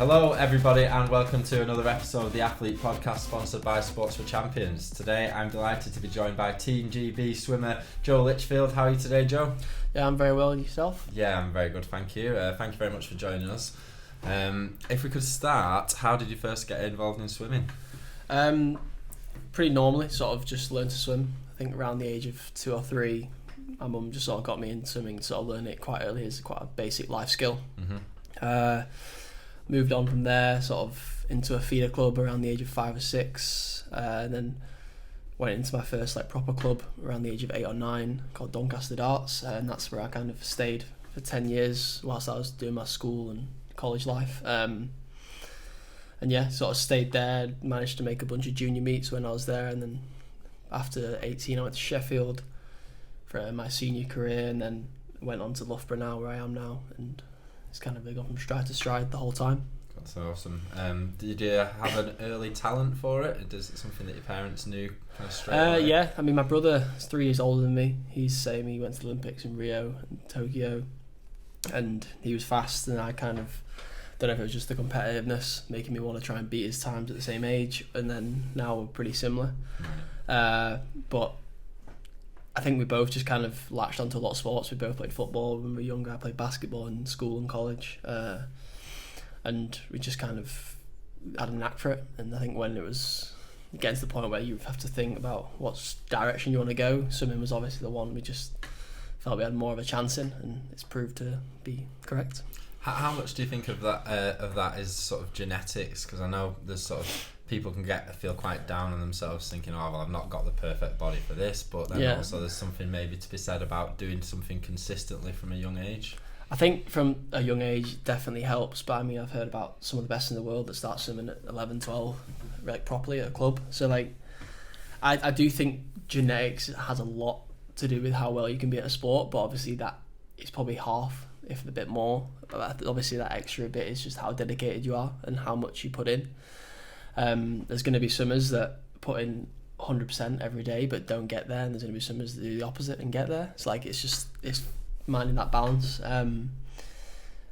Hello everybody and welcome to another episode of the Athlete Podcast sponsored by Sports for Champions. Today I'm delighted to be joined by Team GB swimmer Joe Litchfield. How are you today, Joe? Yeah, I'm very well. Yourself? Yeah, I'm very good, thank you. Thank you very much for joining us. If we could start, how did you first get involved in swimming? Pretty normally, sort of just learned to swim. I think around the age of 2 or 3, my mum just sort of got me into swimming, sort of learned it quite early as quite a basic life skill. Mm-hmm. Moved on from there, sort of into a feeder club around the age of 5 or 6, and then went into my first proper club around the age of 8 or 9 called Doncaster Darts, and that's where I kind of stayed for 10 years whilst I was doing my school and college life. And yeah, sort of stayed there, managed to make a bunch of junior meets when I was there, and then after 18 I went to Sheffield for my senior career, and then went on to Loughborough now, where I am now, and it's kind of gone from stride to stride the whole time. That's awesome. Did you have an early talent for it? Is it something that your parents knew kind of straight away? Yeah, I mean my brother is 3 years older than me. He's same. He went to the Olympics in Rio and Tokyo, and he was fast, and I kind of don't know if it was just the competitiveness making me want to try and beat his times at the same age, and then now we're pretty similar. But I think we both just kind of latched onto a lot of sports. We both played football when we were younger. I played basketball in school and college, and we just kind of had a knack for it. And I think when it was getting to the point where you have to think about what direction you want to go, swimming was obviously the one we just felt we had more of a chance in, and it's proved to be correct. How much do you think of that is sort of genetics? Because I know there's sort of people can feel quite down on themselves, thinking, oh well, I've not got the perfect body for this, but then also there's something maybe to be said about doing something consistently from a young age. I think from a young age it definitely helps, but I mean I've heard about some of the best in the world that start swimming at 11, 12 properly at a club, so I do think genetics has a lot to do with how well you can be at a sport, but obviously that is probably half, if a bit more. But obviously that extra bit is just how dedicated you are and how much you put in. There's going to be swimmers that put in 100% every day but don't get there, and there's going to be swimmers that do the opposite and get there. It's minding that balance, and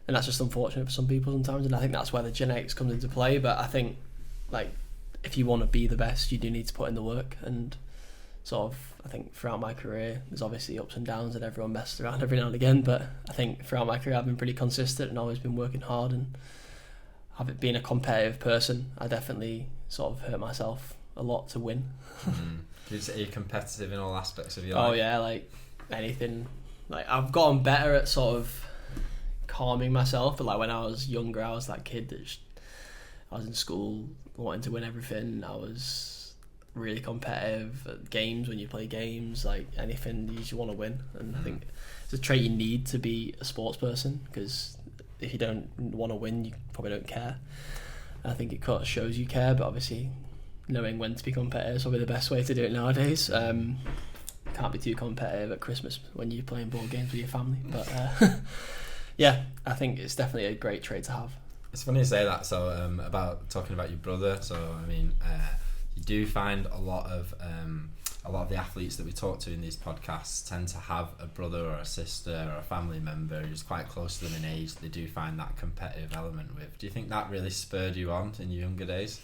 that's just unfortunate for some people sometimes, and I think that's where the genetics comes into play. But I think if you want to be the best, you do need to put in the work, and sort of I think throughout my career there's obviously ups and downs and everyone messes around every now and again, but I think throughout my career I've been pretty consistent and always been working hard, and being a competitive person, I definitely sort of hurt myself a lot to win. Are you competitive in all aspects of your life? Oh yeah, anything. I've gotten better at sort of calming myself, but when I was younger I was that kid that I was in school wanting to win everything. I was really competitive at games. When you play games, anything, you just want to win, and I think it's a trait you need to be a sports person, because if you don't want to win, you probably don't care. I think it kind of shows you care, but obviously knowing when to be competitive is probably the best way to do it nowadays. Can't be too competitive at Christmas when you're playing board games with your family, but yeah, I think it's definitely a great trait to have. It's funny you say that. So about talking about your brother, so I mean you do find a lot of the athletes that we talk to in these podcasts tend to have a brother or a sister or a family member who's quite close to them in age. They do find that competitive element with. Do you think that really spurred you on in your younger days?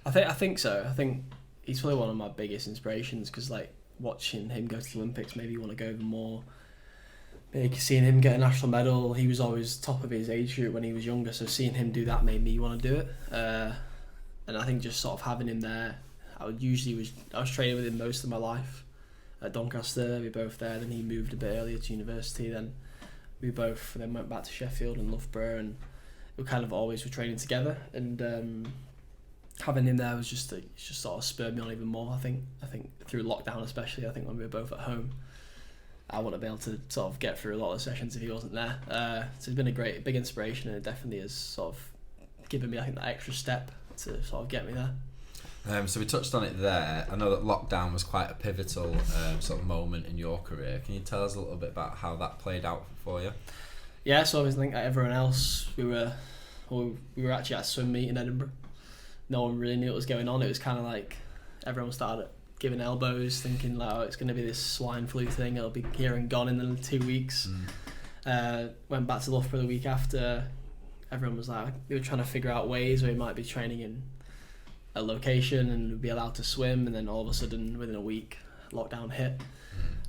I think so. I think he's probably one of my biggest inspirations, because watching him go to the Olympics made me want to go even more. Seeing him get a national medal, he was always top of his age group when he was younger, so seeing him do that made me want to do it. And I think just sort of having him there, I was training with him most of my life at Doncaster. We were both there. Then he moved a bit earlier to university. Then we both went back to Sheffield and Loughborough, and we kind of always were training together. And having him there was just sort of spurred me on even more. I think through lockdown especially. I think when we were both at home, I wouldn't be able to sort of get through a lot of sessions if he wasn't there. So it's been a big inspiration, and it definitely has sort of given me, I think, that extra step to sort of get me there. So we touched on it there. I know that lockdown was quite a pivotal sort of moment in your career. Can you tell us a little bit about how that played out for you? Yeah, so I was like everyone else, we were actually at a swim meet in Edinburgh. No one really knew what was going on. It was kind of everyone started giving elbows, thinking it's going to be this swine flu thing. It'll be here and gone in 2 weeks. Went back to Loughborough the week after, everyone was like, we were trying to figure out ways where we might be training in a location and we'd be allowed to swim, and then all of a sudden within a week lockdown hit.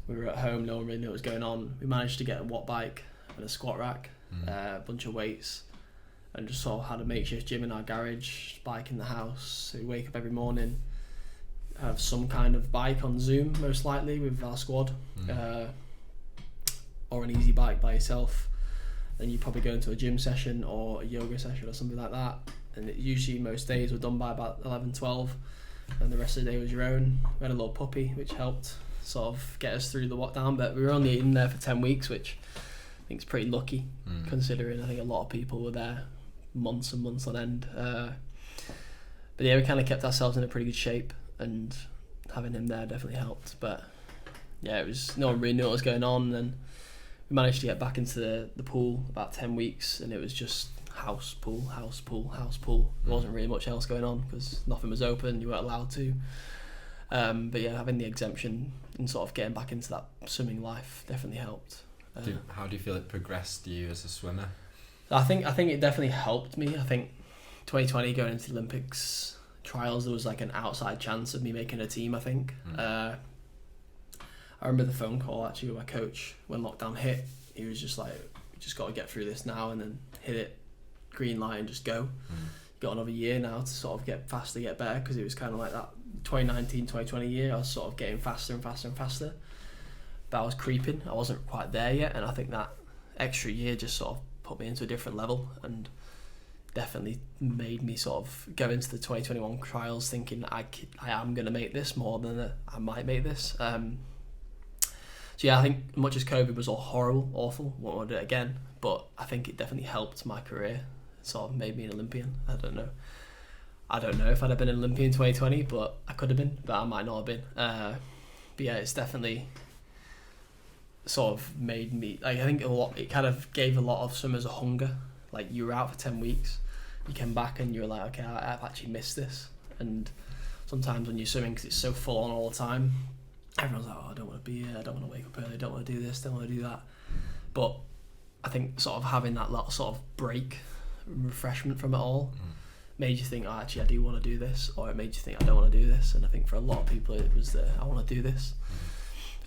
We were at home, no one really knew what was going on. We managed to get a watt bike and a squat rack, a bunch of weights, and just sort of had a makeshift gym in our garage, bike in the house. So we wake up every morning, have some kind of bike on Zoom most likely with our squad, or an easy bike by yourself. Then you probably go into a gym session or a yoga session or something like that, and usually most days were done by about 11, 12, and the rest of the day was your own. We had a little puppy which helped sort of get us through the lockdown, but we were only in there for 10 weeks, which I think is pretty lucky considering I think a lot of people were there months and months on end. But yeah, we kind of kept ourselves in a pretty good shape, and having him there definitely helped. But yeah, it was, no one really knew what was going on, and we managed to get back into the pool about 10 weeks, and it was just house, pool, house, pool, house, pool. There wasn't really much else going on because nothing was open, you weren't allowed to. But yeah, having the exemption and sort of getting back into that swimming life definitely helped. How do you feel it progressed you as a swimmer? I think it definitely helped me. I think 2020 going into the Olympics trials, there was like an outside chance of me making a team, I think. I remember the phone call actually with my coach when lockdown hit. He was just like, we just got to get through this now and then hit it, green light, and just go. Got another year now to sort of get faster, get better, because it was kind of like that 2019, 2020 year. I was sort of getting faster and faster and faster, but I was creeping. I wasn't quite there yet, and I think that extra year just sort of put me into a different level and definitely made me sort of go into the 2021 trials thinking I am going to make this more than I might make this. So yeah, I think much as COVID was all horrible, awful, won't want to do it again, but I think it definitely helped my career. It sort of made me an Olympian. I don't know if I'd have been an Olympian in 2020, but I could have been, but I might not have been. But yeah, it's definitely sort of made me, like, I think it kind of gave a lot of swimmers a hunger. Like, you were out for 10 weeks, you came back and you were like, okay, I've actually missed this. And sometimes when you're swimming, because it's so full on all the time, everyone's like, oh, I don't want to be here, I don't want to wake up early, I don't want to do this, don't want to do that. But I think sort of having that little sort of break, refreshment from it all, made you think, oh, actually I do want to do this, or it made you think I don't want to do this. And I think for a lot of people it was I want to do this.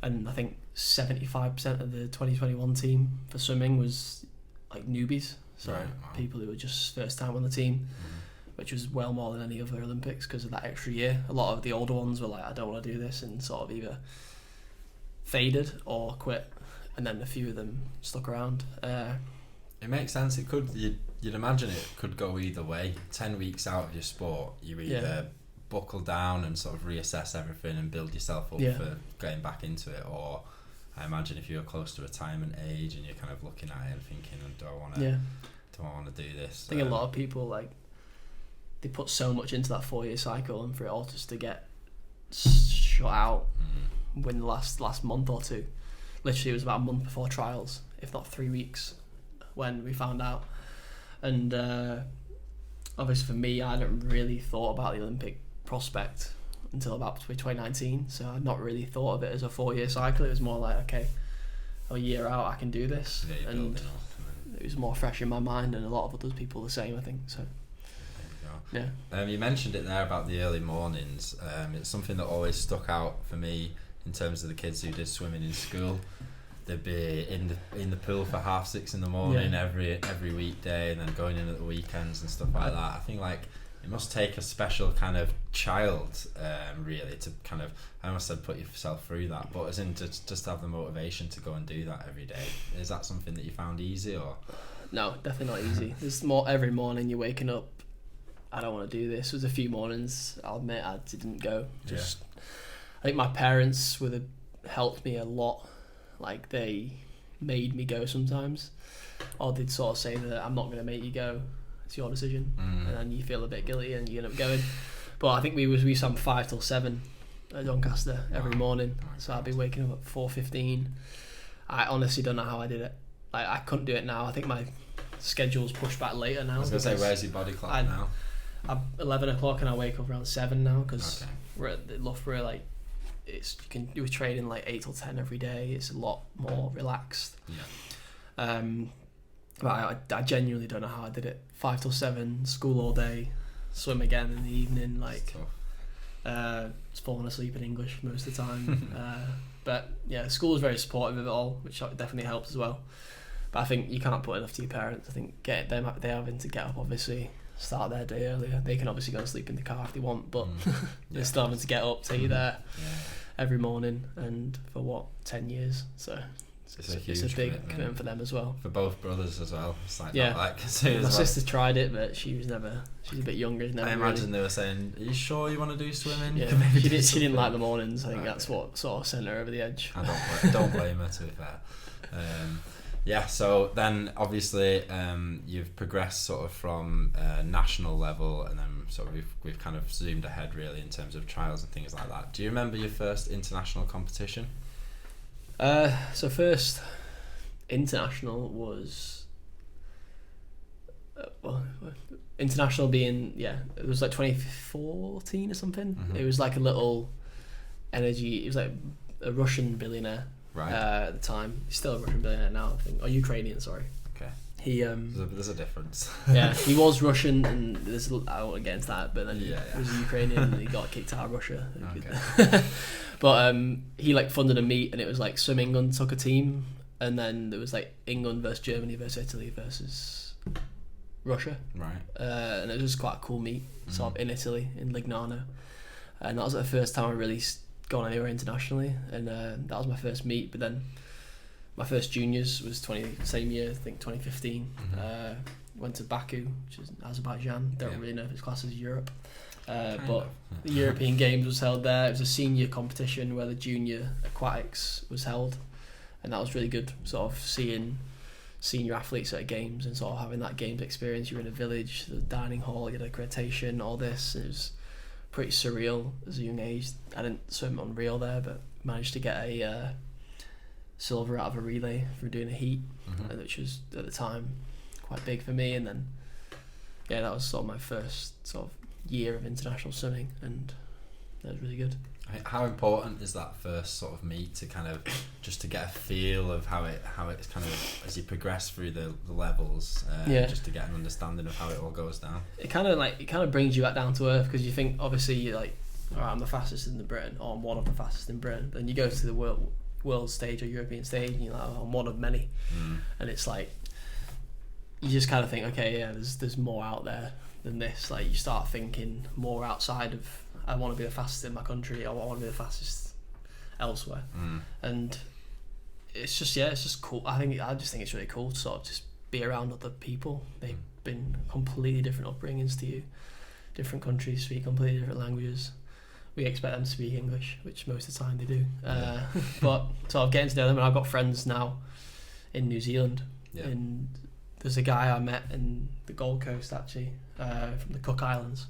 And I think 75% of the 2021 team for swimming was like newbies, so people who were just first time on the team, which was well more than any other Olympics because of that extra year. A lot of the older ones were like, I don't want to do this, and sort of either faded or quit, and then a few of them stuck around. It makes sense. It could, you'd imagine it could go either way. 10 weeks out of your sport, you either buckle down and sort of reassess everything and build yourself up for getting back into it, or I imagine if you're close to retirement age and you're kind of looking at it and thinking, do I want to do this? I think a lot of people, like, they put so much into that 4-year cycle, and for it all just to get shut out within the last month or two. Literally, it was about a month before trials, if not 3 weeks, when we found out. And obviously for me, I hadn't really thought about the Olympic prospect until about 2019, so I'd not really thought of it as a 4-year cycle. It was more like, okay, a year out, I can do this. And it was more fresh in my mind, and a lot of other people the same, I think. So yeah. You mentioned it there about the early mornings. It's something that always stuck out for me in terms of the kids who did swimming in school. They'd be in the pool for 6:30 in the morning every weekday, and then going in at the weekends and stuff like that. I think like it must take a special kind of child, really, to kind of, I almost said put yourself through that, but as in to just have the motivation to go and do that every day. Is that something that you found easy, or? No, definitely not easy. There's more every morning you're waking up, I don't want to do this. There was a few mornings, I'll admit, I didn't go. I think my parents would have helped me a lot. Like, they made me go sometimes, or they'd sort of say that I'm not going to make you go, it's your decision, and then you feel a bit guilty and you end up going. But I think we used to have 5 till 7 at Doncaster every morning, so I'd be waking up at 4:15. I honestly don't know how I did it. Like, I couldn't do it now. I think my schedule's pushed back later now. I was going to say, where's your body clock now? I'm 11 o'clock and I wake up around 7 now, because we're at the Loughborough, like, you can do a training like 8 till 10 every day. It's a lot more relaxed. But I genuinely don't know how I did it. 5 till 7, school all day, swim again in the evening. Like, just falling asleep in English most of the time. But yeah, school was very supportive of it all, which definitely helps as well. But I think you can't put enough to your parents. I think they having to get up, obviously, start their day earlier. They can obviously go and sleep in the car if they want, but they're still having to get up, take you there every morning, and for 10 years. So it's a big commitment for them as well. For both brothers as well. It's like my sister tried it, but she's a bit younger. I imagine they were saying, "Are you sure you want to do swimming?" Yeah, she didn't like the mornings. I think that's what sort of sent her over the edge. I don't blame her, to be fair. So then obviously you've progressed sort of from national level, and then sort of we've kind of zoomed ahead really in terms of trials and things like that. Do you remember your first international competition? So first international was international being it was like 2014 or something. It was like a little energy. It was like a Russian billionaire. Right. At the time, he's still a Russian billionaire now, I think. Or Ukrainian, sorry. Okay. He there's a difference. Yeah, he was Russian, and I won't get into that. But then he was a Ukrainian, and he got kicked out of Russia. Okay. But he like funded a meet, and it was like Swim England took a team, and then there was like England versus Germany versus Italy versus Russia. Right. And it was just quite a cool meet, sort of in Italy, in Lignano, and that was the first time I really gone anywhere internationally, and that was my first meet. But then my first juniors was same year, I think 2015. Went to Baku, which is Azerbaijan. Don't really know if it's classed as Europe, but the European Games was held there. It was a senior competition where the junior aquatics was held, and that was really good. Sort of seeing senior athletes at games and sort of having that games experience. You're in a village, the dining hall, you had accreditation, all this. It was pretty surreal as a young age. I didn't swim on reel there, but managed to get a silver out of a relay through doing a heat, which was at the time quite big for me. And then that was sort of my first sort of year of international swimming, and that was really good. How important is that first sort of meet to kind of just to get a feel of how it's kind of as you progress through the levels, just to get an understanding of how it all goes down? It kind of brings you back down to earth, because you think obviously you're like, all right, I'm the fastest in Britain, or I'm one of the fastest in Britain. Then you go to the world stage or European stage, and you're like, oh, I'm one of many, and it's like you just kind of think, okay, there's more out there than this. Like you start thinking more outside of, I want to be the fastest in my country, or I want to be the fastest elsewhere. And it's just cool. I just think it's really cool to sort of just be around other people. They've been completely different upbringings to you, different countries, speak completely different languages. We expect them to speak English, which most of the time they do. But sort of getting to know them, and I've got friends now in New Zealand, and there's a guy I met in the Gold Coast actually, from the Cook Islands.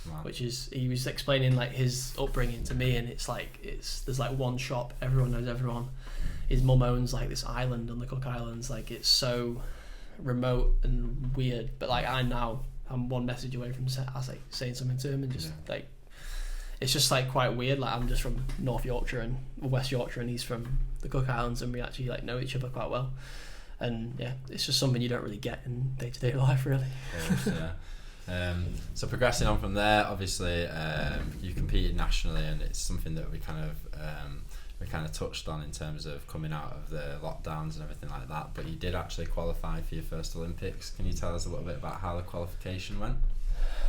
Wow. Which is, he was explaining like his upbringing to me, and it's like there's like one shop, everyone knows everyone. His mum owns like this island on the Cook Islands, like it's so remote and weird, but like I'm one message away from saying something to him, and just like it's just like quite weird. Like I'm just from North Yorkshire and West Yorkshire, and he's from the Cook Islands, and we actually like know each other quite well. And it's just something you don't really get in day-to-day life, really. So progressing on from there, obviously you competed nationally, and it's something that we kind of touched on in terms of coming out of the lockdowns and everything like that. But you did actually qualify for your first Olympics. Can you tell us a little bit about how the qualification went?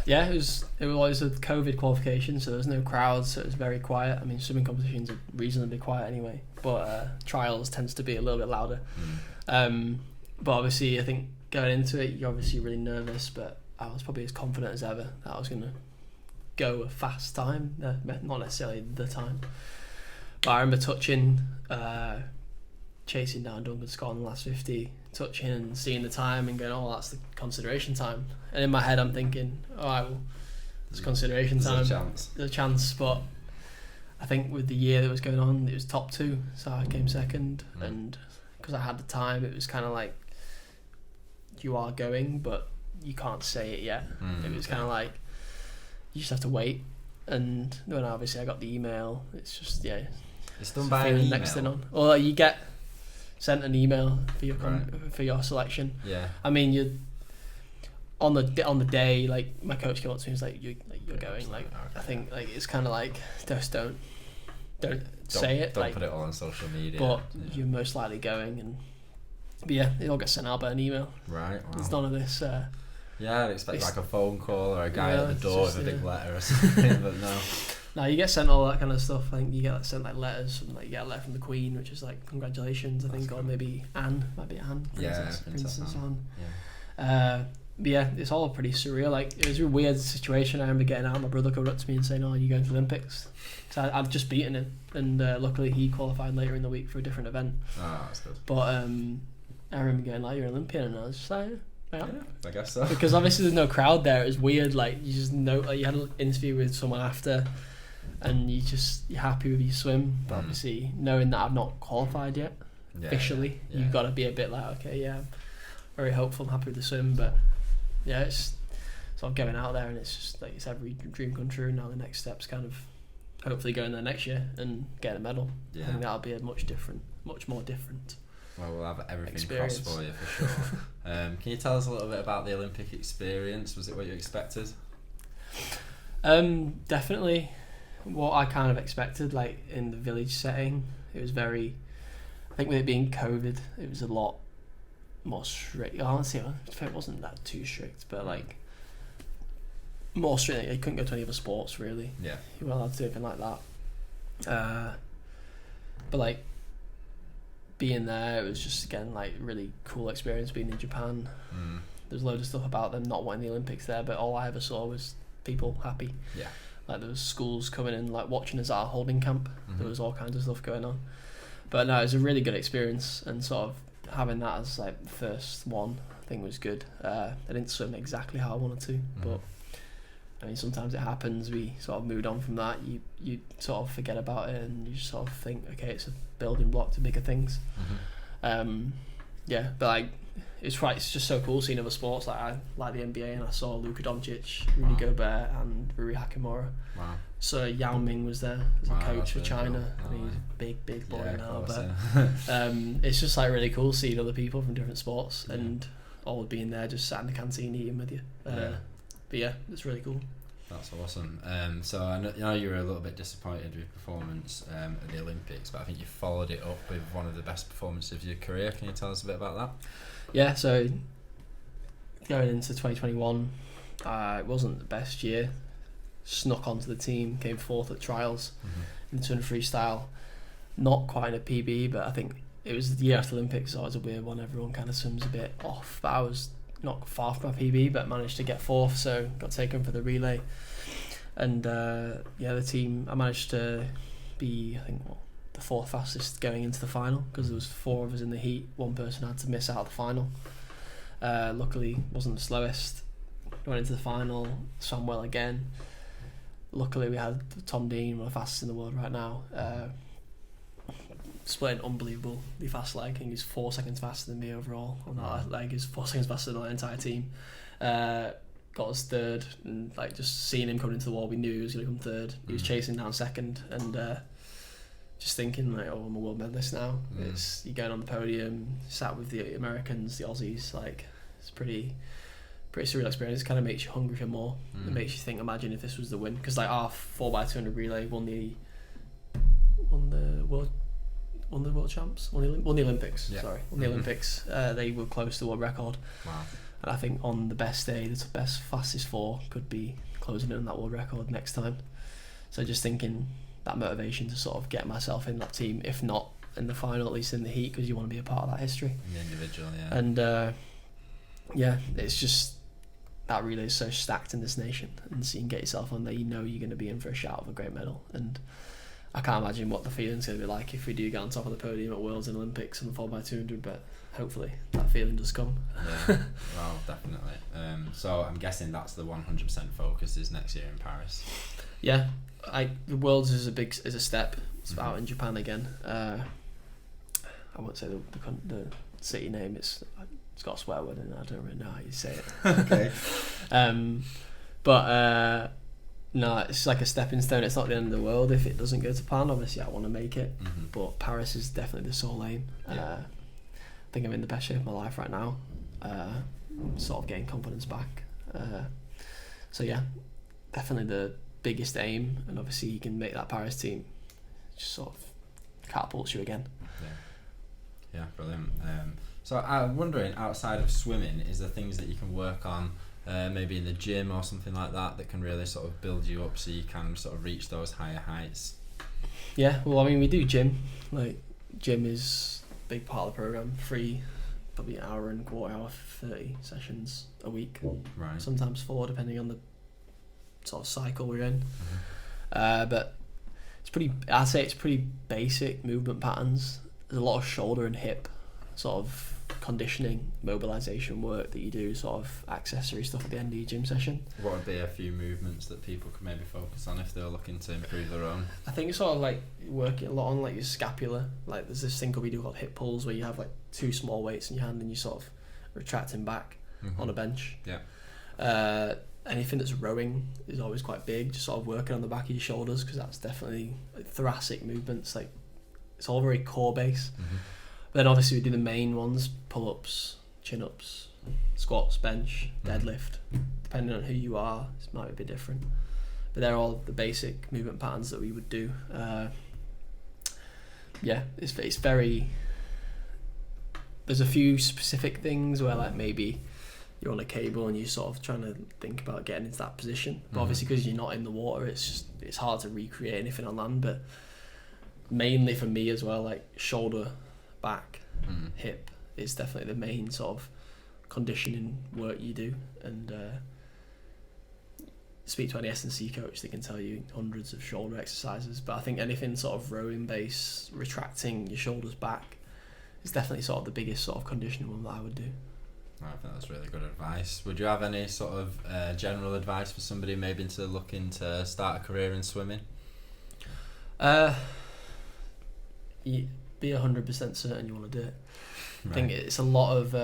Yeah, it was always a COVID qualification, so there was no crowds, so it was very quiet. I mean, swimming competitions are reasonably quiet anyway, but trials tends to be a little bit louder. But obviously, I think going into it, you're obviously really nervous, but I was probably as confident as ever that I was going to go a fast time, not necessarily the time. But I remember chasing down Duncan Scott in the last 50, touching and seeing the time and going, oh, that's the consideration time. And in my head, I'm thinking, all right, well, there's consideration time. There's a chance, but I think with the year that was going on, it was top 2, so I came second. And because I had the time, it was kind of like, you are going, but you can't say it yet. It was kind of like you just have to wait. And when obviously I got the email, it's just it's done by an email. Next thing on, or you get sent an email for your for your selection. Yeah. I mean, you on the day, like my coach came up to me and was like, you're going. Like okay. I think like it's kind of like just don't say it. Don't like, put it all on social media. But you're most likely going, but yeah, it all gets sent out by an email. Right. Wow. It's none of this. Yeah, I'd expect like a phone call or a guy at the door with a big letter or something, but no. No, you get sent all that kind of stuff. I think you get sent like letters from, like, you get a letter from the Queen, which is like congratulations, I think, or maybe Anne, might be Anne. Princess Anne. Yeah. But yeah, it's all pretty surreal. Like, it was a weird situation. I remember getting out, my brother coming up to me and saying, "Oh, are you going to the Olympics?" So I've just beaten him, and luckily he qualified later in the week for a different event. Oh, that's good. But I remember getting like, "You're an Olympian," and I was just like, yeah, I guess so. Because obviously there's no crowd there. It was weird. Like, you just know, like, you had an interview with someone after, and you're happy with your swim. But obviously, knowing that I've not qualified yet officially, you've got to be a bit like, okay, yeah, I'm very hopeful, I'm happy with the swim. But yeah, it's sort of going out there, and it's just like it's every dream come true. Now the next step's kind of hopefully going there next year and get a medal. Yeah. I think that'll be a much more different. Well, we'll have everything experience. crossed for you for sure. Can you tell us a little bit about the Olympic experience? Was it what you expected? Definitely what I kind of expected. Like, in the village setting, it was very, I think with it being COVID, it was a lot more strict. Honestly, it wasn't that too strict, but like more strict. Like, you couldn't go to any other sports really. Yeah. You weren't allowed to do anything like that. But like, being there, it was just, again, like, really cool experience being in Japan. There's loads of stuff about them not wanting the Olympics there, but all I ever saw was people happy. Yeah. Like, there was schools coming in, like, watching us at our holding camp. There was all kinds of stuff going on. But no, it was a really good experience, and sort of having that as like the first one, I think, was good. I didn't swim exactly how I wanted to, but I mean, sometimes it happens. We sort of moved on from that. You sort of forget about it, and you just sort of think, okay, it's a building block to bigger things. Yeah, but like, it's just so cool seeing other sports. Like, I like the NBA, and I saw Luka Doncic, Rudy Gobert, and Rui Hachimura. Wow. So Yao Ming was there as a coach for China. Cool. I mean, he's a big boy now, course, but it's just like really cool seeing other people from different sports and all being there, just sat in the canteen eating with you. But yeah, it's really cool. That's awesome. So I know you were a little bit disappointed with your performance at the Olympics, but I think you followed it up with one of the best performances of your career. Can you tell us a bit about that? Yeah, so going into 2021, it wasn't the best year. Snuck onto the team, came fourth at trials in 200 freestyle. Not quite a PB, but I think it was the year after Olympics, so it was a weird one. Everyone kind of swims a bit off, but I was not far from my PB, but managed to get fourth, so got taken for the relay. And the team, I managed to be, I think, the fourth fastest going into the final, because there was four of us in the heat. One person had to miss out of the final. Luckily, wasn't the slowest. Went into the final, swam well again. Luckily, we had Tom Dean, one of the fastest in the world right now, split an unbelievably fast leg. I think he's 4 seconds faster than me overall on that leg. He's 4 seconds faster than the entire team. Got us third, and like, just seeing him coming into the wall, we knew he was going to come third. He was chasing down second, and just thinking, like, oh, I'm a world medalist now. It's, you're going on the podium, sat with the Americans, the Aussies. Like, it's pretty surreal experience. It kind of makes you hungry for more. It makes you think, imagine if this was the win, because like our 4x200 relay won the world champs, won the Olympics. Won the Olympics. They were close to the world record. Wow. And I think on the best day, the best fastest four could be closing in on that world record next time. So just thinking that motivation to sort of get myself in that team, if not in the final, at least in the heat, because you want to be a part of that history. The individual, yeah. And it's just, that relay is so stacked in this nation, and so you can get yourself on there, you know you're going to be in for a shout of a great medal. And I can't imagine what the feeling's going to be like if we do get on top of the podium at Worlds and Olympics and the 4x200, but hopefully that feeling does come. Yeah, well, definitely. So I'm guessing that's the 100% focus is next year in Paris. Yeah, the Worlds is a step. It's out in Japan again. I won't say the city name. It's got a swear word in it. I don't really know how you say it. Okay. No, it's like a stepping stone. It's not the end of the world if it doesn't go to plan. Obviously, I want to make it, but Paris is definitely the sole aim. think I'm in the best shape of my life right now. Sort of getting confidence back. So yeah, definitely the biggest aim, and obviously you can make that Paris team, just sort of catapults you again. Yeah, brilliant. So I'm wondering, outside of swimming, is there things that you can work on, maybe in the gym or something like that, that can really sort of build you up so you can sort of reach those higher heights? Yeah, well, I mean, we do gym. Like, gym is a big part of the program. Free, probably an hour and quarter hour, 30 sessions a week. Right. Sometimes 4, depending on the sort of cycle we're in. But I'd say it's pretty basic movement patterns. There's a lot of shoulder and hip sort of conditioning, mobilization work that you do, sort of accessory stuff at the end of your gym session. What would be a few movements that people could maybe focus on if they're looking to improve their own? I think it's sort of like working a lot on like your scapula. Like, there's this thing we do called hip pulls, where you have like 2 small weights in your hand and you sort of retracting back on a bench. Yeah. Anything that's rowing is always quite big, just sort of working on the back of your shoulders, because that's definitely like thoracic movements. Like, it's all very core based. But then obviously we do the main ones: pull-ups, chin-ups, squats, bench, deadlift. Depending on who you are, it might be a bit different. But they're all the basic movement patterns that we would do. Yeah, it's very... There's a few specific things where, like, maybe you're on a cable and you're sort of trying to think about getting into that position. But obviously, because you're not in the water, it's hard to recreate anything on land. But mainly for me as well, like shoulder, back, hip is definitely the main sort of conditioning work you do. And speak to any S&C coach, they can tell you hundreds of shoulder exercises. But I think anything sort of rowing based, retracting your shoulders back, is definitely sort of the biggest sort of conditioning one that I would do. I think that's really good advice. Would you have any sort of general advice for somebody maybe looking to start a career in swimming? Be 100% certain you want to do it. Right. I think it's a lot of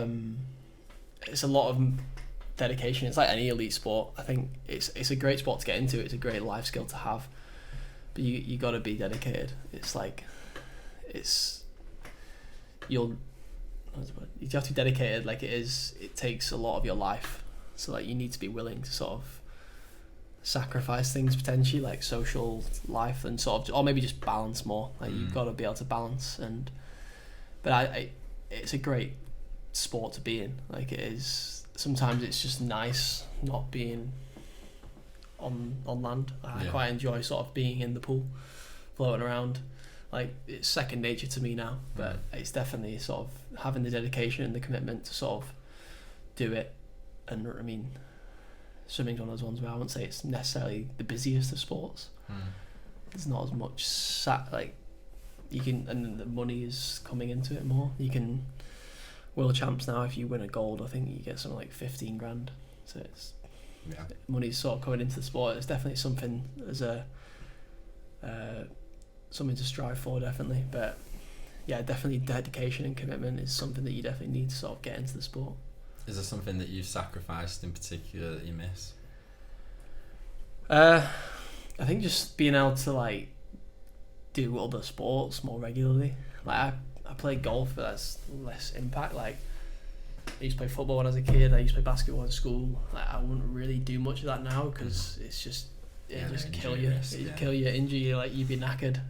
dedication. It's like any elite sport. I think it's a great sport to get into. It's a great life skill to have, but you got to be dedicated. It's like you have to be dedicated. Like, it takes a lot of your life. So like, you need to be willing to sort of sacrifice things potentially, like social life, and sort of, or maybe just balance more. Like, you've got to be able to balance. But it's a great sport to be in. Like, it is. Sometimes it's just nice not being on land. I quite enjoy sort of being in the pool, floating around. Like, it's second nature to me now. But it's definitely sort of having the dedication and the commitment to sort of do it. And I mean, swimming's one of those ones where I wouldn't say it's necessarily the busiest of sports. There's not as much you can, and the money is coming into it more. You can, world champs now, if you win a gold, I think you get something like 15 grand. So it's money's sort of coming into the sport. It's definitely something as a something to strive for, definitely. But yeah, definitely dedication and commitment is something that you definitely need to sort of get into the sport. Is there something that you've sacrificed in particular that you miss? I think just being able to like do other sports more regularly. Like, I play golf, but that's less impact. Like, I used to play football when I was a kid. I used to play basketball in school. Like, I wouldn't really do much of that now because it's just kill you. Kill you, injure you, like, you'd be knackered.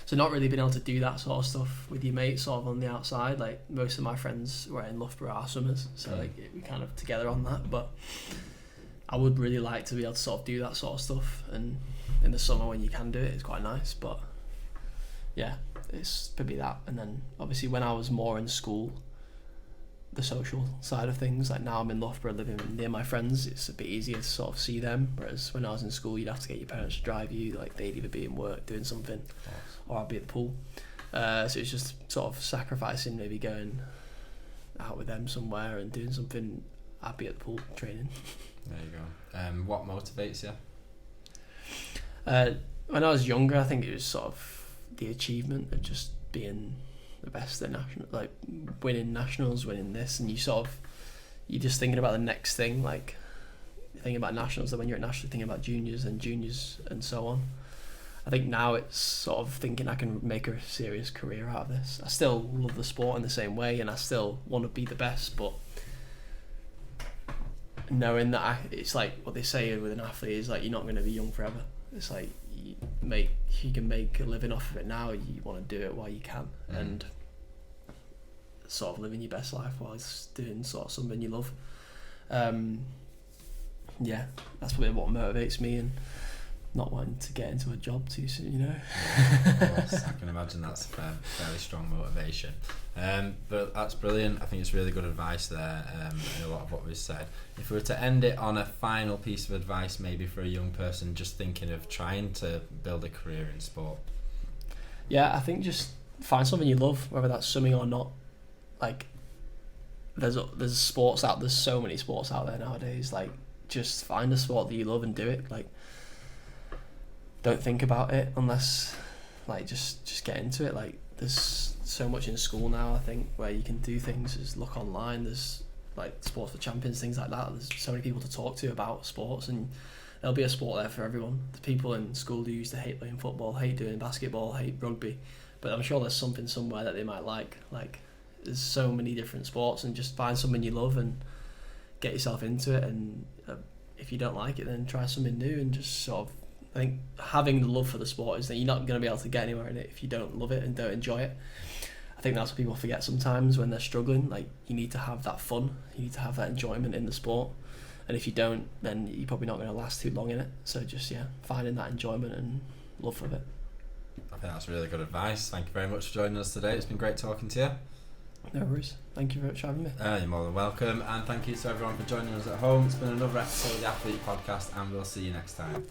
So not really being able to do that sort of stuff with your mates sort of on the outside. Like, most of my friends who are in Loughborough are swimmers, so like, we kind of together on that. But I would really like to be able to sort of do that sort of stuff, and in the summer when you can do it, it's quite nice. But yeah, it's probably that. And then obviously when I was more in school, the social side of things, like now I'm in Loughborough living near my friends, it's a bit easier to sort of see them, whereas when I was in school you'd have to get your parents to drive you. Like, they'd either be in work doing something or I'd be at the pool. So it's just sort of sacrificing, maybe going out with them somewhere and doing something. I'd be at the pool training. There you go. What motivates you? When I was younger, I think it was sort of the achievement of just being the best at national, like winning nationals, winning this, and you're just thinking about the next thing. Like, you're thinking about nationals, then when you're at nationals, you're thinking about juniors and so on. I think now it's sort of thinking I can make a serious career out of this. I still love the sport in the same way, and I still want to be the best, but knowing that it's like what they say with an athlete is like you're not going to be young forever. It's like if you can make a living off of it now, you want to do it while you can, and sort of living your best life while doing sort of something you love. Yeah, that's probably what motivates me, and not wanting to get into a job too soon, you know. Yeah, of course. I can imagine that's a fairly strong motivation. But that's brilliant. I think it's really good advice there, in a lot of what we've said. If we were to end it on a final piece of advice, maybe for a young person just thinking of trying to build a career in sport. Yeah, I think just find something you love, whether that's swimming or not. Like, there's sports out. There's so many sports out there nowadays. Like, just find a sport that you love and do it. Like, don't think about it unless, like, just get into it. Like, there's so much in school now, I think, where you can do things. Just look online. There's like Sports for Champions, things like that. There's so many people to talk to about sports, and there'll be a sport there for everyone. The people in school who used to hate playing football, hate doing basketball, hate rugby, but I'm sure there's something somewhere that they might like. Like, there's so many different sports, and just find something you love and get yourself into it. And if you don't like it, then try something new. And just sort of, I think having the love for the sport is that you're not going to be able to get anywhere in it if you don't love it and don't enjoy it. I think that's what people forget sometimes when they're struggling. Like, you need to have that fun, you need to have that enjoyment in the sport, and if you don't, then you're probably not going to last too long in it. So just, finding that enjoyment and love of it. I think that's really good advice. Thank you very much for joining us today. It's been great talking to you. No worries. Thank you very much for having me. You're more than welcome, and thank you to everyone for joining us at home. It's been another episode of the Athlete Podcast, and we'll see you next time.